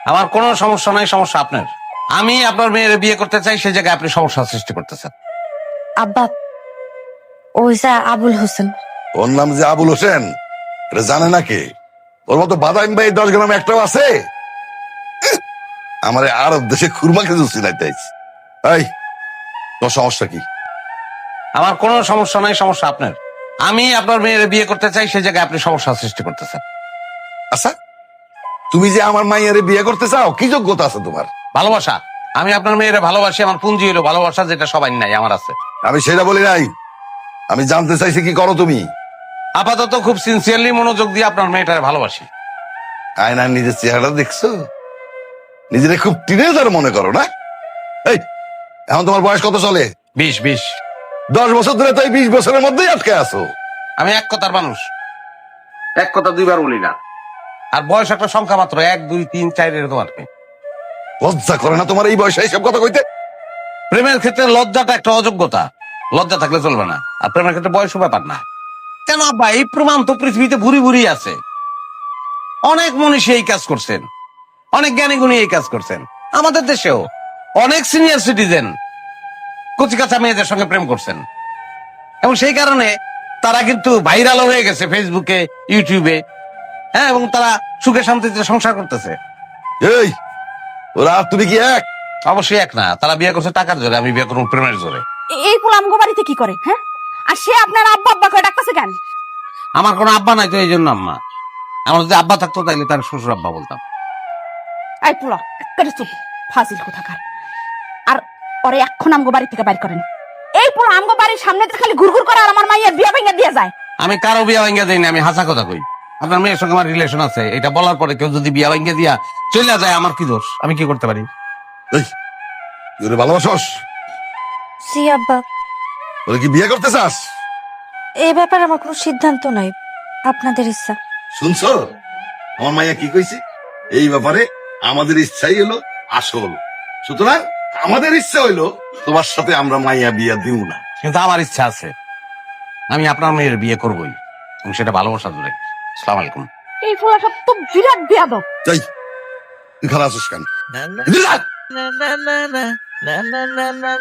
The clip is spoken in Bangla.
আমার কোনো সমস্যা নাই, সমস্যা আপনার। আমি আপনার মেয়ের বিয়ে করতে চাই, সেই জায়গায় আপনি সমস্যা সৃষ্টি করতেছেন। আব্বা, ওই যে আবুল হোসেন। ওর নাম যে আবুল হোসেন, এটা জানে না কে? ওর মতো বাদাম ভাই 10 গ্রাম একটাও আছে? আমার আরব দেশে খুরমা খেজুর চিনাইতেছি। এই, তোর সমস্যা কি? আমার কোনো সমস্যা নাই, সমস্যা আপনার। আমি আপনার মেয়ের বিয়ে করতে চাই, সেই জায়গায় আপনি সমস্যা সৃষ্টি করতেছেন। আচ্ছা, তুমি যে আমার মাইয়ারে বিয়ে করতে চাও, কি যোগ্যতা আছে তোমার? ভালোবাসা। আমি আপনার মেয়ের ভালোবাসি, আমার পুঞ্জি হলো ভালোবাসা, যেটা সবাই নাই, আমার আছে। আমি সেটা বলি নাই, আমি জানতে চাইছি কি করো তুমি? আপাতত খুব সিনসিয়ারলি মনোযোগ দিয়ে আপনার মেয়েটার ভালোবাসি। আয়নার নিজের চেহারা দেখছো? নিজেরে খুব টিনেজার মনে করো না? এই, এখন তোমার বয়স কত চলে? 20। 10 বছর ধরে তো এই 20 বছরের মধ্যেই আটকে আছো। আমি এক কথার মানুষ, এক কথা দুইবার বলি না। আর বয়স একটা সংখ্যা মাত্র, 1 2 3 4 এরকম আর কি। লজ্জা করে না তোমার এই বয়সে এইসব কথা কইতে? প্রেমের ক্ষেত্রে লজ্জাটা একটা অযোগ্যতা, লজ্জা থাকলে চলবে না। আর প্রেমের ক্ষেত্রে বয়সও ব্যাপার না। কেন আব্বা, এই প্রমাণ তো পৃথিবীতে ভুরি ভুরি আছে। অনেক মনীষী এই কাজ করছেন, অনেক জ্ঞানী গুণী এই কাজ করছেন। আমাদের দেশেও অনেক সিনিয়র সিটিজেন কচিকাঁচা মেয়েদের সঙ্গে প্রেম করছেন, এবং সেই কারণে তারা কিন্তু ভাইরাল হয়ে গেছে ফেসবুকে, ইউটিউবে। হ্যাঁ, এবং তারা সুখে শান্তিতে সংসার করতেছে। এই, ওরা আর তুমি কি এক? অবশ্যই এক না, তারা বিয়ে করছে টাকার জোরে, আমি বিয়ে করবো প্রেমের জোরে। এই পোলা আমগো বাড়িতে কি করে? হ্যাঁ, আর সে আপনার আব্বা আব্বা করে ডাকতেছে কেন? আমার কোনো আব্বা নাই তো, এই জন্য আম্মা। আমার যদি আব্বা থাকতো তাইলে তার শ্বশুর আব্বা বলতাম। এই পোলা একেবারে চুপ, ফাজিল কোথাকার। আর ওরে এখন আমগো বাড়ি থেকে বাইর করেন। এই পোলা আমগো বাড়ির সামনে দিয়ে খালি ঘুরঘুর করে আর আমার মাইয়ের বিয়া ভেঙে দিয়ে যায়। আমি কারো বিয়া ভাঙ্গা দিই না, আমি হাসা কথা কই। আপনার মেয়ের সঙ্গে আমার রিলেশন আছে, এটা বলার পরে কেউ যদি বিয়া ভাঙ্গা দিয়া চলে যায়, আমার কি দোষ? আমি কি করতে পারি? এই, তুই ওরে ভালোবাসস? জি আব্বা, ওরে কি বিয়ে করতে চাস? এই ব্যাপারে আমার কোনো সিদ্ধান্ত নাই, আপনাদের ইচ্ছা। শুনছো আমার মাইয়া কি কইছে? এই ব্যাপারে আমাদের ইচ্ছাই হলো আসল। সুতরাং আমাদের ইচ্ছা হইলো তোমার সাথে আমরা মাইয়া বিয়া দিব না। কিন্তু আমার ইচ্ছা আছে, আমি আপনার মেয়ের বিয়ে করবই, এবং সেটা ভালোবাসা ধরে। আসসালামু আলাইকুম। এই পোলা সব তো বিরাট বিয়াদব। যাই, তুই খারাপ আছিস কেন? na na এদিকে আয়। na na na na na na na